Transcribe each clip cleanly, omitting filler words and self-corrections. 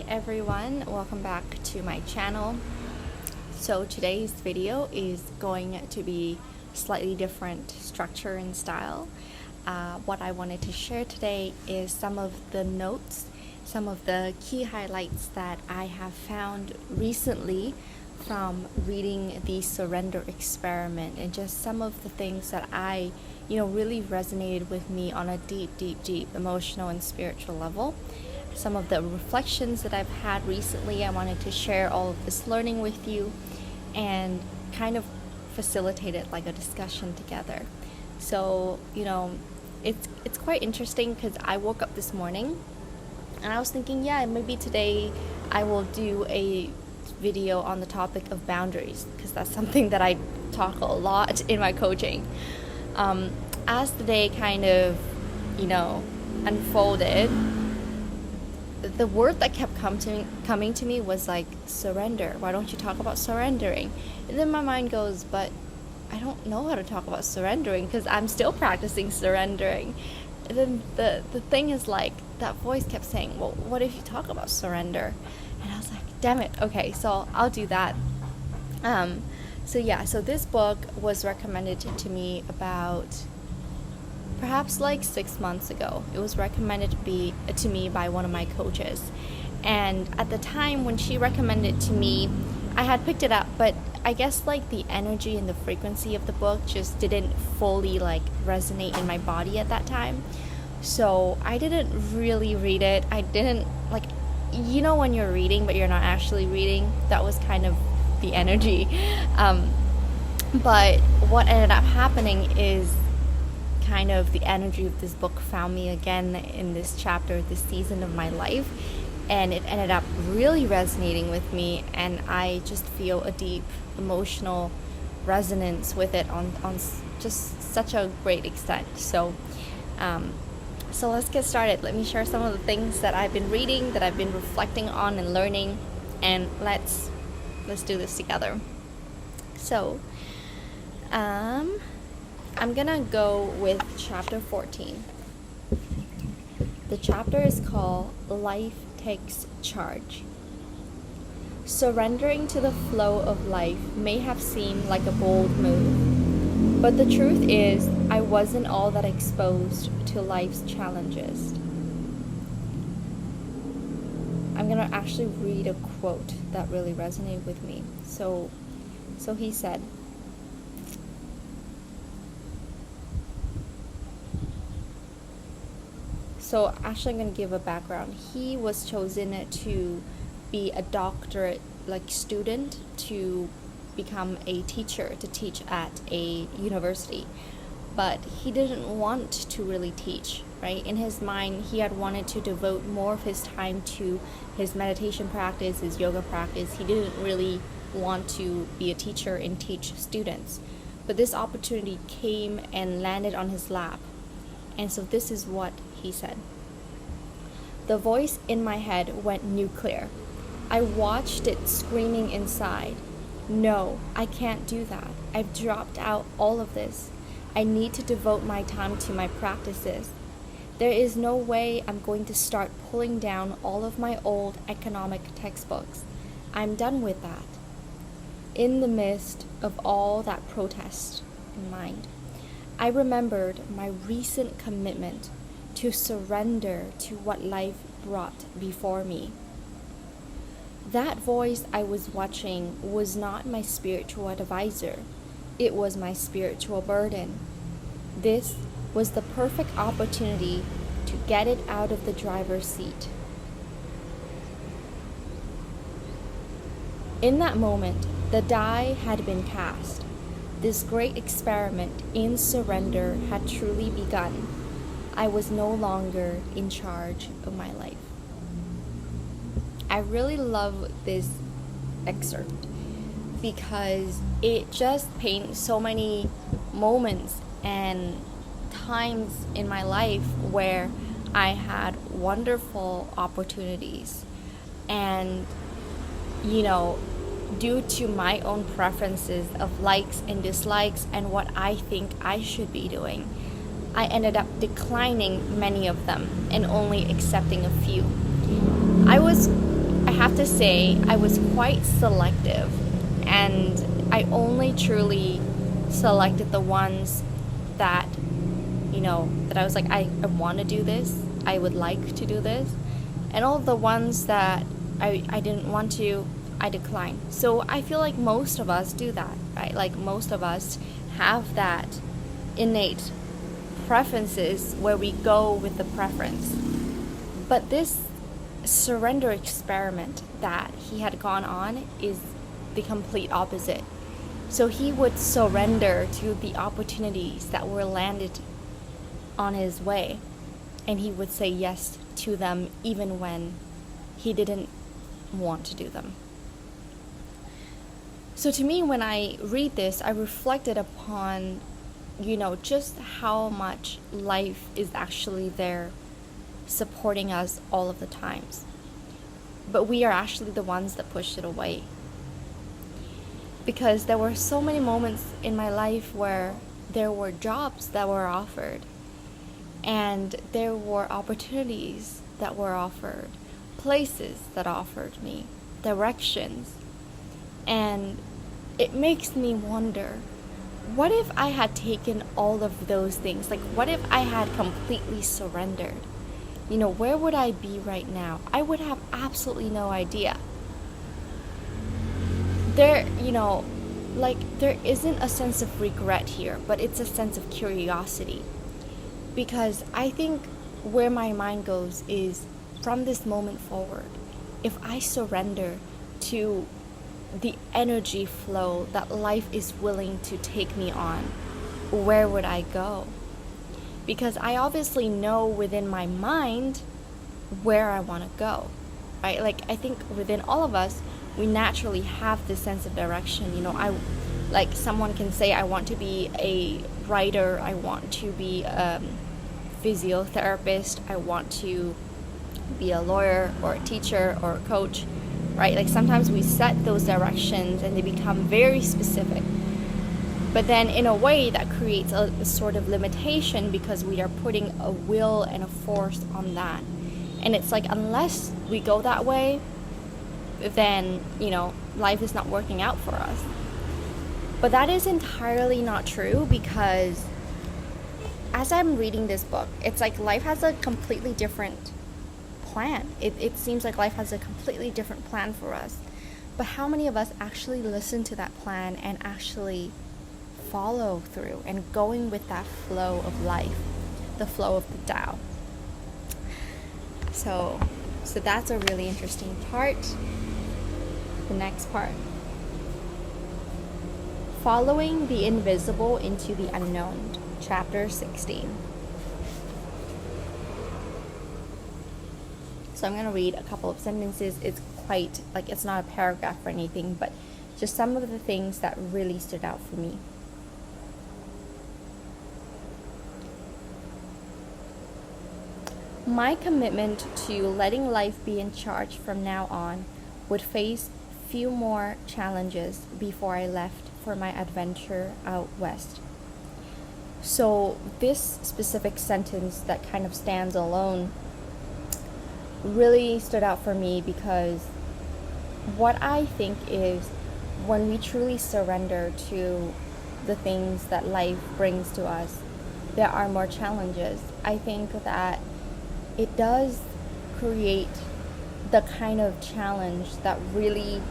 Hi everyone, welcome back to my channel. So today's video is going to be slightly different structure and style. What I wanted to share today is some of the notes, some of the key highlights that I have found recently from reading the Surrender Experiment, and just some of the things that I really resonated with me on a deep emotional and spiritual level. Some of the reflections that I've had recently, I wanted to share all of this learning with you and kind of facilitate it like a discussion together. So, it's quite interesting because I woke up this morning and I was thinking, maybe today I will do a video on the topic of boundaries, because that's something that I talk a lot in my coaching. As the day kind of, unfolded, the word that kept coming to me was like surrender. Why don't you talk about surrendering? And then my mind goes, but I don't know how to talk about surrendering because I'm still practicing surrendering. And then the thing is, like, that voice kept saying, well, what if you talk about surrender? And I was like, damn it, okay, so I'll do that. So this book was recommended to me about perhaps like 6 months ago. It was recommended to me by one of my coaches. And at the time when she recommended it to me, I had picked it up, but I guess like the energy and the frequency of the book just didn't fully like resonate in my body at that time. So I didn't really read it. I didn't like, when you're reading but you're not actually reading, that was kind of the energy. But what ended up happening is kind of the energy of this book found me again in this chapter, this season of my life, and it ended up really resonating with me, and I just feel a deep emotional resonance with it on just such a great extent. So let's get started. Let me share some of the things that I've been reading, that I've been reflecting on and learning, and let's do this together. So I'm gonna go with chapter 14. The chapter is called Life Takes Charge. Surrendering to the flow of life may have seemed like a bold move, but the truth is, I wasn't all that exposed to life's challenges. I'm gonna actually read a quote that really resonated with me. So he said, so actually I'm going to give a background. He was chosen to be a doctorate student to become a teacher, to teach at a university. But he didn't want to really teach, right? In his mind, he had wanted to devote more of his time to his meditation practice, his yoga practice. He didn't really want to be a teacher and teach students. But this opportunity came and landed on his lap. And so this is what he said. The voice in my head went nuclear. I watched it screaming inside. No, I can't do that. I've dropped out all of this. I need to devote my time to my practices. There is no way I'm going to start pulling down all of my old economic textbooks. I'm done with that. In the midst of all that protest in mind, I remembered my recent commitment to surrender to what life brought before me. That voice I was watching was not my spiritual advisor. It was my spiritual burden. This was the perfect opportunity to get it out of the driver's seat. In that moment, the die had been cast. This great experiment in surrender had truly begun. I was no longer in charge of my life. I really love this excerpt because it just paints so many moments and times in my life where I had wonderful opportunities, and due to my own preferences of likes and dislikes and what I think I should be doing, I ended up declining many of them and only accepting a few. I was have to say I was quite selective, and I only truly selected the ones that, that I was like, I want to do this, I would like to do this, and all the ones that I didn't want to, I declined. So I feel like most of us do that, right? Like most of us have that innate preferences where we go with the preference. But this surrender experiment that he had gone on is the complete opposite. So he would surrender to the opportunities that were landed on his way, and he would say yes to them even when he didn't want to do them. So to me, when I read this, I reflected upon, just how much life is actually there supporting us all of the times. But we are actually the ones that pushed it away. Because there were so many moments in my life where there were jobs that were offered, and there were opportunities that were offered, places that offered me, directions. And it makes me wonder, what if I had taken all of those things? Like, what if I had completely surrendered? Where would I be right now? I would have absolutely no idea. There isn't a sense of regret here, but it's a sense of curiosity. Because I think where my mind goes is, from this moment forward, if I surrender to the energy flow that life is willing to take me on, where would I go? Because I obviously know within my mind where I want to go, right? Like, I think within all of us, we naturally have this sense of direction. Someone can say, I want to be a writer, I want to be a physiotherapist, I want to be a lawyer or a teacher or a coach, right? Like, sometimes we set those directions and they become very specific. But then in a way that creates a sort of limitation, because we are putting a will and a force on that. And it's like, unless we go that way, then, life is not working out for us. But that is entirely not true, because as I'm reading this book, it's like life has a completely different plan. It seems like life has a completely different plan for us. But how many of us actually listen to that plan and actually follow through and going with that flow of life, the flow of the Tao? So that's a really interesting part. The next part. Following the invisible into the unknown, chapter 16. So I'm going to read a couple of sentences. It's quite, it's not a paragraph or anything, but just some of the things that really stood out for me. My commitment to letting life be in charge from now on would face few more challenges before I left for my adventure out west. So this specific sentence that kind of stands alone really stood out for me, because what I think is, when we truly surrender to the things that life brings to us, there are more challenges. I think that it does create the kind of challenge that really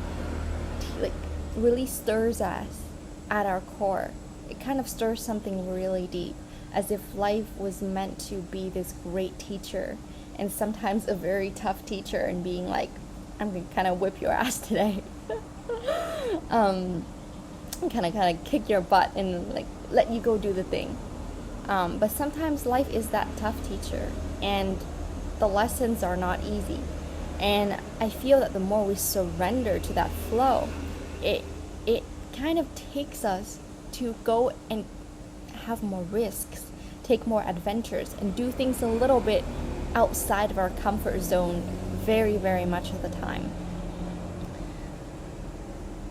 stirs us at our core. It kind of stirs something really deep, as if life was meant to be this great teacher, and sometimes a very tough teacher, and being like, I'm going to kind of whip your ass today. Kind of kick your butt and let you go do the thing. But sometimes life is that tough teacher, and the lessons are not easy. And I feel that the more we surrender to that flow, it kind of takes us to go and have more risks, take more adventures, and do things a little bit outside of our comfort zone very, very much of the time.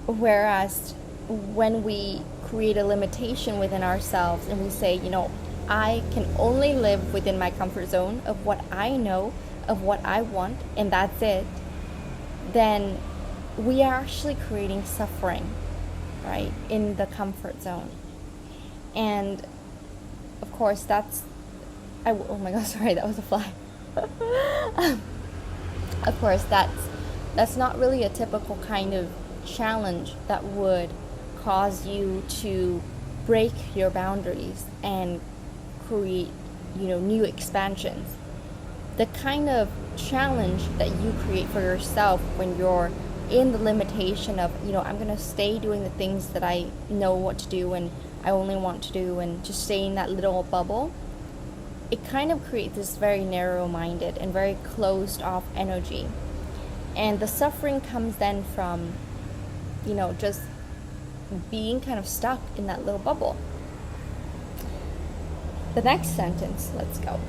Whereas when we create a limitation within ourselves and we say, I can only live within my comfort zone of what I know, of what I want, and that's it, then we are actually creating suffering, right, in the comfort zone. And of course, oh my god, sorry, that was a fly. Of course, that's not really a typical kind of challenge that would cause you to break your boundaries and create, new expansions. The kind of challenge that you create for yourself when you're in the limitation of, I'm going to stay doing the things that I know what to do and I only want to do, and just stay in that little bubble, it kind of creates this very narrow-minded and very closed-off energy. And the suffering comes then from, just being kind of stuck in that little bubble. The next sentence, let's go.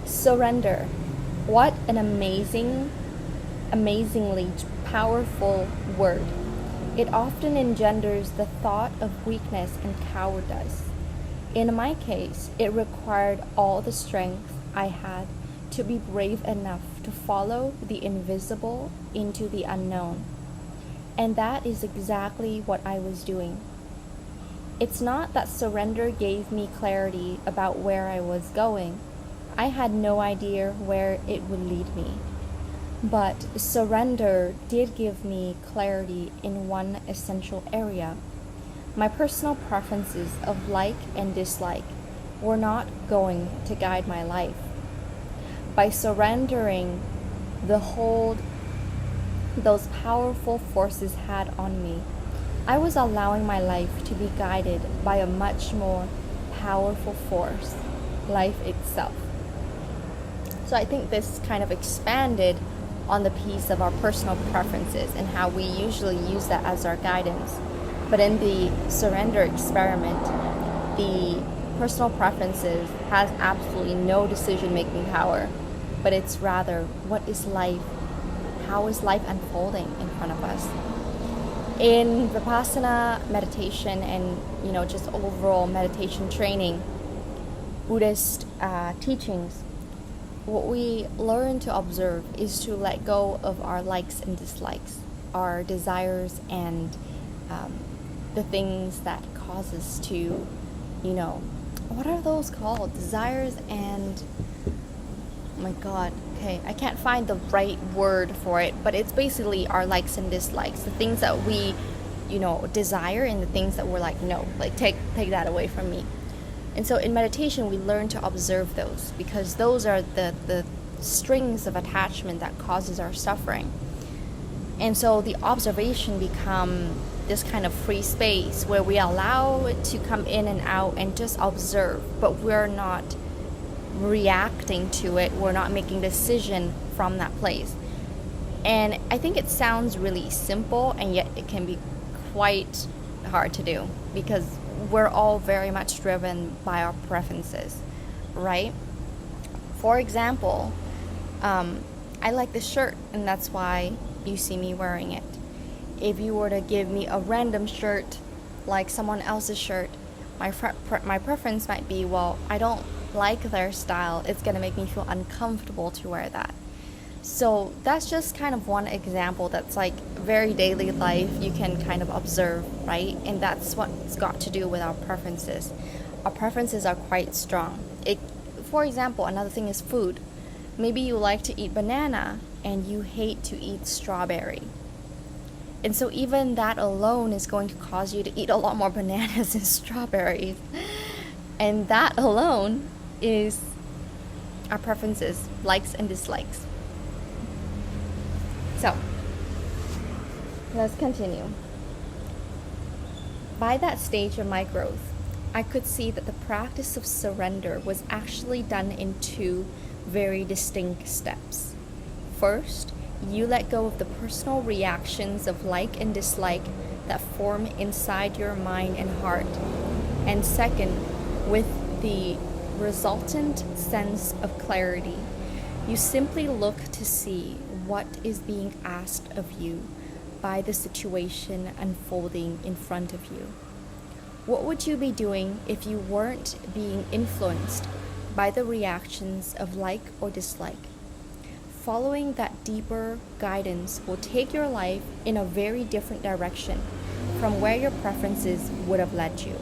Surrender. What an amazingly powerful word. It often engenders the thought of weakness and cowardice. In my case, it required all the strength I had to be brave enough to follow the invisible into the unknown. And that is exactly what I was doing. It's not that surrender gave me clarity about where I was going. I had no idea where it would lead me. But surrender did give me clarity in one essential area. My personal preferences of like and dislike were not going to guide my life. By surrendering the hold those powerful forces had on me, I was allowing my life to be guided by a much more powerful force, life itself. So I think this kind of expanded on the piece of our personal preferences and how we usually use that as our guidance. But in the surrender experiment, the personal preferences has absolutely no decision-making power, but it's rather, what is life? How is life unfolding in front of us? In Vipassana meditation and, just overall meditation training, Buddhist teachings, what we learn to observe is to let go of our likes and dislikes, our desires and the things that cause us to, what are those called? Desires and, oh my god, okay, I can't find the right word for it, but it's basically our likes and dislikes, the things that we, desire and the things that we're like, no, like take that away from me. And so in meditation, we learn to observe those because those are the strings of attachment that causes our suffering. And so the observation become this kind of free space where we allow it to come in and out and just observe, but we're not reacting to it. We're not making a decision from that place. And I think it sounds really simple, and yet it can be quite hard to do because we're all very much driven by our preferences, right? For example, I like this shirt, and that's why you see me wearing it. If you were to give me a random shirt, like someone else's shirt, my preference might be, well, I don't like their style. It's going to make me feel uncomfortable to wear that. So that's just kind of one example that's like very daily life you can kind of observe, right? And that's what's got to do with our preferences. Our preferences are quite strong. For example, another thing is food. Maybe you like to eat banana and you hate to eat strawberry. And so even that alone is going to cause you to eat a lot more bananas and strawberries. And that alone is our preferences, likes and dislikes. So, let's continue. By that stage of my growth, I could see that the practice of surrender was actually done in two very distinct steps. First, you let go of the personal reactions of like and dislike that form inside your mind and heart. And second, with the resultant sense of clarity, you simply look to see what is being asked of you by the situation unfolding in front of you. What would you be doing if you weren't being influenced by the reactions of like or dislike? following that deeper guidance will take your life in a very different direction from where your preferences would have led you.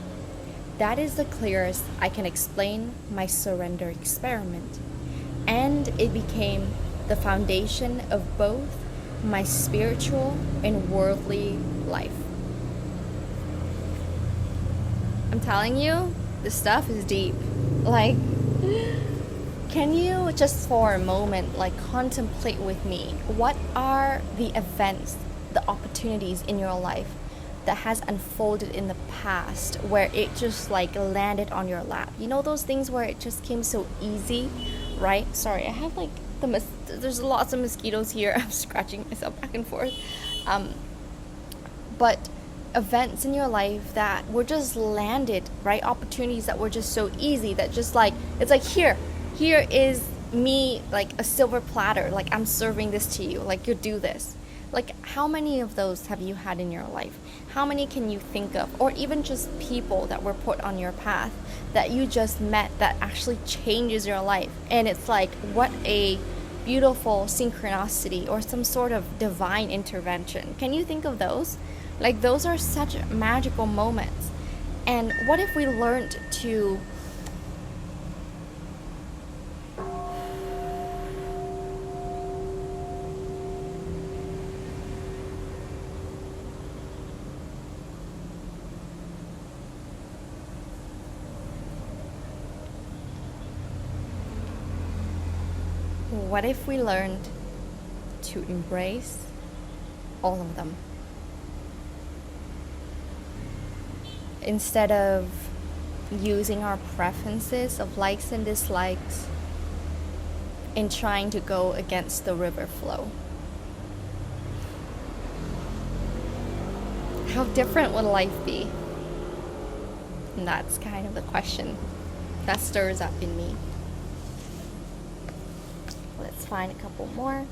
That is the clearest I can explain my surrender experiment. And it became the foundation of both my spiritual and worldly life. I'm telling you, this stuff is deep. Like, can you just for a moment contemplate with me, what are the events, the opportunities in your life that has unfolded in the past where it just landed on your lap? You know those things where it just came so easy, right? Sorry, I have there's lots of mosquitoes here. I'm scratching myself back and forth. But events in your life that were just landed, right? Opportunities that were just so easy that just it's here is me, a silver platter, I'm serving this to you, you do this. How many of those have you had in your life? How many can you think of? Or even just people that were put on your path that you just met that actually changes your life. And it's what a beautiful synchronicity or some sort of divine intervention. Can you think of those? Those are such magical moments. And what if we learned to embrace all of them? Instead of using our preferences of likes and dislikes in trying to go against the river flow. How different would life be? And that's kind of the question that stirs up in me. Let's find a couple more.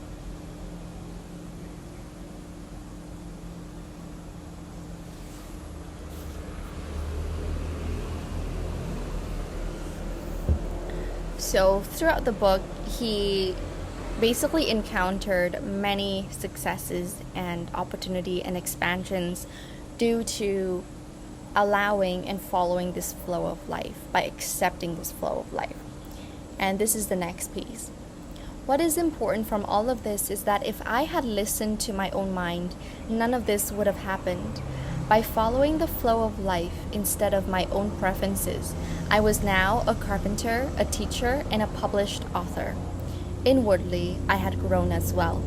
So throughout the book, he basically encountered many successes and opportunity and expansions due to allowing and following this flow of life, by accepting this flow of life. And this is the next piece. What is important from all of this is that if I had listened to my own mind, none of this would have happened. By following the flow of life instead of my own preferences, I was now a carpenter, a teacher, and a published author. Inwardly, I had grown as well.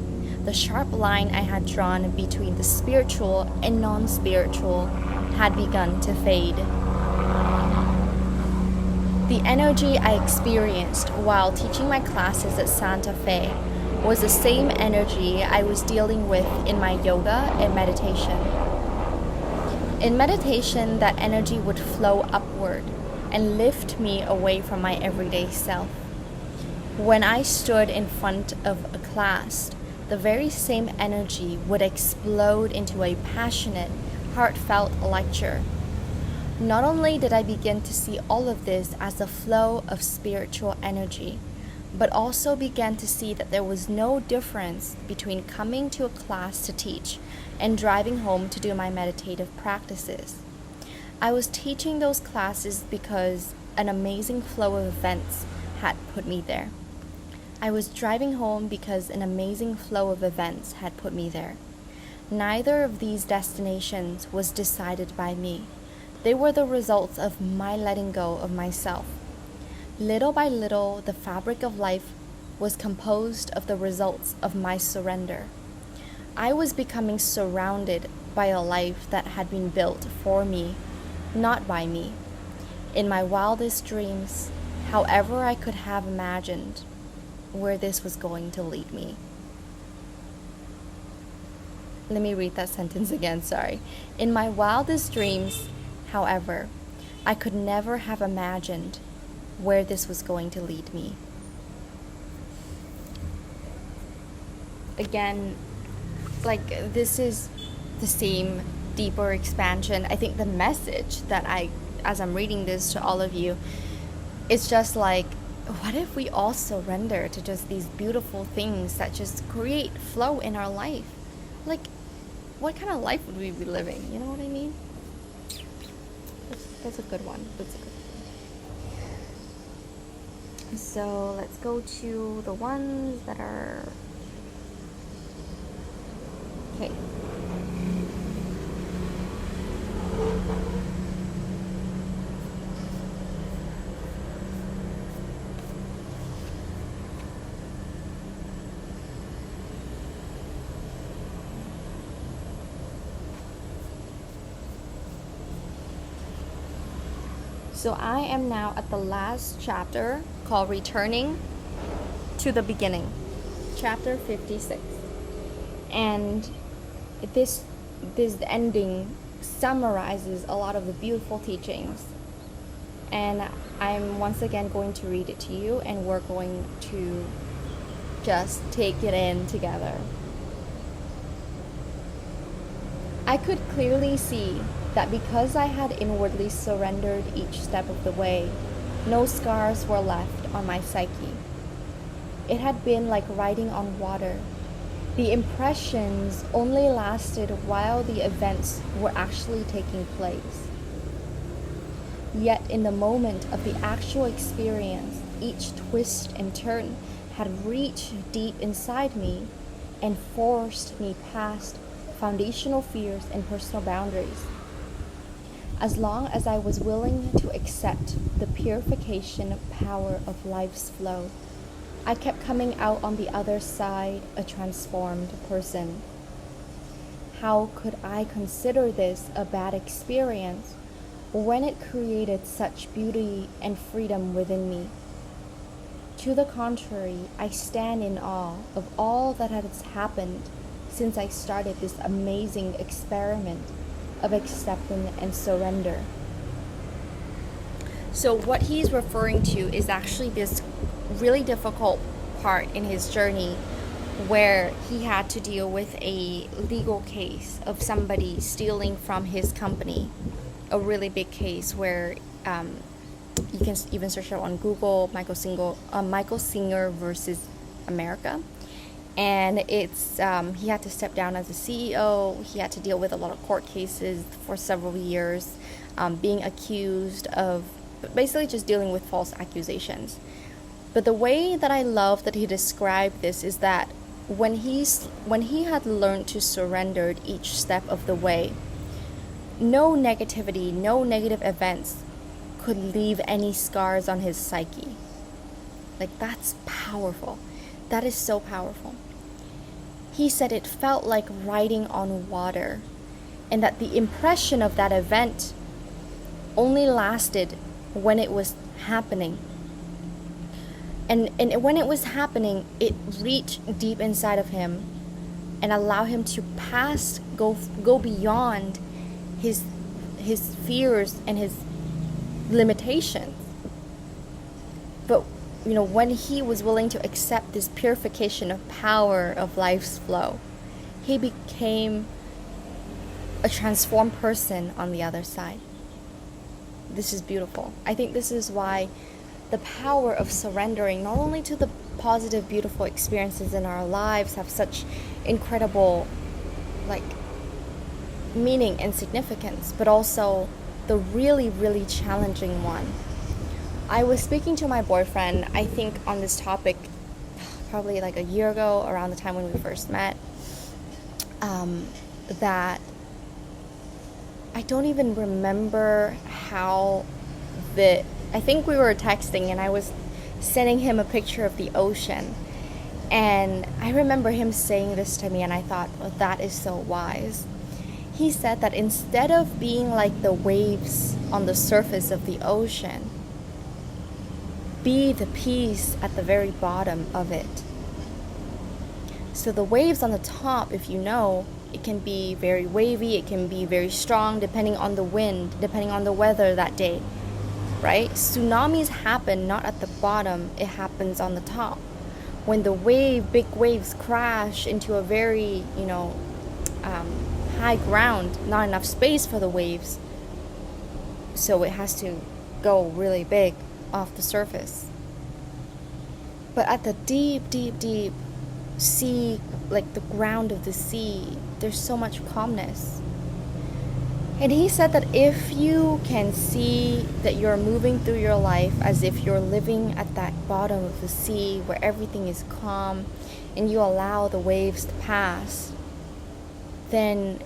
The sharp line I had drawn between the spiritual and non-spiritual had begun to fade. The energy I experienced while teaching my classes at Santa Fe was the same energy I was dealing with in my yoga and meditation. In meditation, that energy would flow upward and lift me away from my everyday self. When I stood in front of a class, the very same energy would explode into a passionate, heartfelt lecture. Not only did I begin to see all of this as a flow of spiritual energy, but also began to see that there was no difference between coming to a class to teach and driving home to do my meditative practices. I was teaching those classes because an amazing flow of events had put me there. I was driving home because an amazing flow of events had put me there. Neither of these destinations was decided by me. They were the results of my letting go of myself. Little by little, the fabric of life was composed of the results of my surrender. I was becoming surrounded by a life that had been built for me, not by me. In my wildest dreams, however I could have imagined where this was going to lead me. Let me read that sentence again, sorry. In my wildest dreams, however, I could never have imagined where this was going to lead me. Again, this is the same deeper expansion. I think the message that as I'm reading this to all of you, it's just what if we all surrender to just these beautiful things that just create flow in our life? Like, what kind of life would we be living? You know what I mean? That's a good one. That's a good one. So let's go to the ones that are... Okay. So I am now at the last chapter called Returning to the Beginning, chapter 56. And this ending summarizes a lot of the beautiful teachings. And I'm once again going to read it to you, and we're going to just take it in together. I could clearly see that because I had inwardly surrendered each step of the way, no scars were left on my psyche. It had been like riding on water. The impressions only lasted while the events were actually taking place. Yet in the moment of the actual experience, each twist and turn had reached deep inside me and forced me past foundational fears and personal boundaries. As long as I was willing to accept the purification power of life's flow, I kept coming out on the other side a transformed person. How could I consider this a bad experience when it created such beauty and freedom within me? To the contrary, I stand in awe of all that has happened since I started this amazing experiment of acceptance and surrender. So what he's referring to is actually this really difficult part in his journey where he had to deal with a legal case of somebody stealing from his company. A really big case where you can even search it on Google, Michael Singer versus America. And it's he had to step down as a CEO. He had to deal with a lot of court cases for several years, being accused of basically just dealing with false accusations. But the way that I love that he described this is that when he had learned to surrender each step of the way, no negativity, no negative events could leave any scars on his psyche. Like, that's powerful. That is so powerful. He said it felt like riding on water, and that the impression of that event only lasted when it was happening. And when it was happening, it reached deep inside of him and allowed him to go beyond his fears and his limitations. But when he was willing to accept this purification of power of life's flow, he became a transformed person on the other side. This is beautiful. I think this is why the power of surrendering, not only to the positive, beautiful experiences in our lives, have such incredible, meaning and significance, but also the really, really challenging one. I was speaking to my boyfriend, I think, on this topic probably a year ago, around the time when we first met, that I don't even remember how I think we were texting and I was sending him a picture of the ocean. And I remember him saying this to me and I thought, well, that is so wise. He said that instead of being like the waves on the surface of the ocean, be the peace at the very bottom of it. So the waves on the top, if it can be very wavy, it can be very strong depending on the wind, depending on the weather that day, right? Tsunamis happen not at the bottom, it happens on the top. When the big waves crash into a very, high ground, not enough space for the waves, so it has to go really big off the surface. But at the deep, deep, deep sea, like the ground of the sea, there's so much calmness. And he said that if you can see that you're moving through your life as if you're living at that bottom of the sea where everything is calm and you allow the waves to pass, then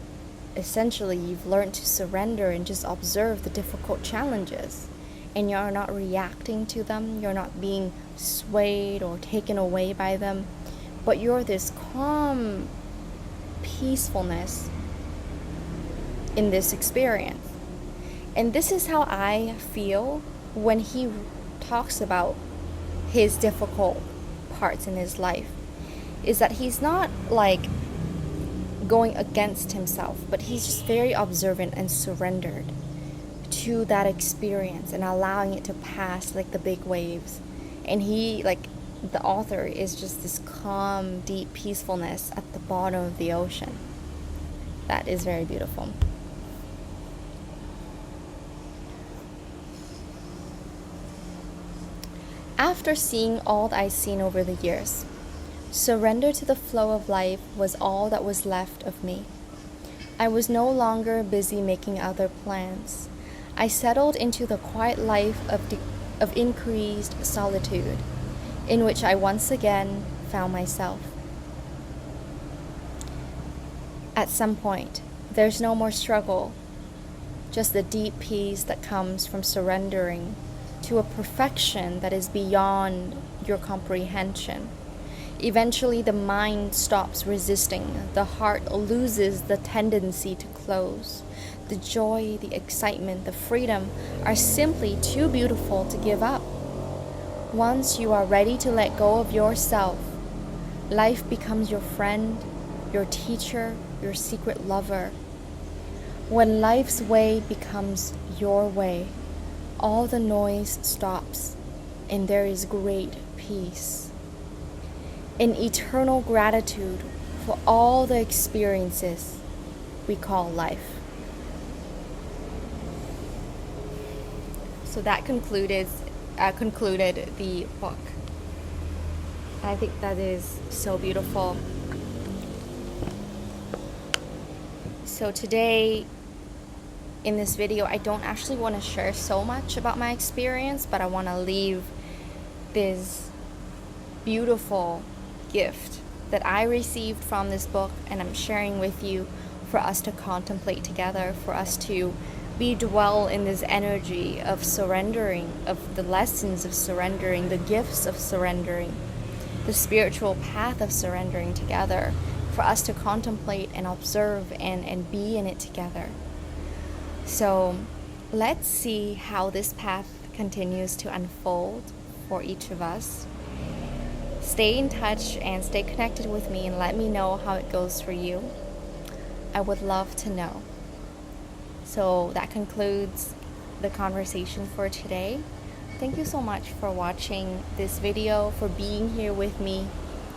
essentially you've learned to surrender and just observe the difficult challenges. And you're not reacting to them, you're not being swayed or taken away by them, but you're this calm peacefulness in this experience. And this is how I feel when he talks about his difficult parts in his life, is that he's not like going against himself, but he's just very observant and surrendered to that experience and allowing it to pass like the big waves. And he, like the author, is just this calm, deep peacefulness at the bottom of the ocean. That is very beautiful. After seeing all that I'd seen over the years, surrender to the flow of life was all that was left of me. I was no longer busy making other plans. I settled into the quiet life of increased solitude, in which I once again found myself. At some point, there's no more struggle, just the deep peace that comes from surrendering to a perfection that is beyond your comprehension. Eventually, the mind stops resisting, the heart loses the tendency to close. The joy, the excitement, the freedom are simply too beautiful to give up. Once you are ready to let go of yourself, life becomes your friend, your teacher, your secret lover. When life's way becomes your way, all the noise stops and there is great peace. An eternal gratitude for all the experiences we call life. So that concluded the book. I think that is so beautiful. So today, in this video, I don't actually want to share so much about my experience, but I want to leave this beautiful gift that I received from this book, and I'm sharing with you for us to contemplate together, for us to dwell in this energy of surrendering, of the lessons of surrendering, the gifts of surrendering, the spiritual path of surrendering together, for us to contemplate and observe and be in it together. So let's see how this path continues to unfold for each of us. Stay in touch and stay connected with me and let me know how it goes for you. I would love to know. So that concludes the conversation for today. Thank you so much for watching this video, for being here with me.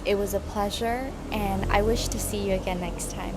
It was a pleasure, and I wish to see you again next time.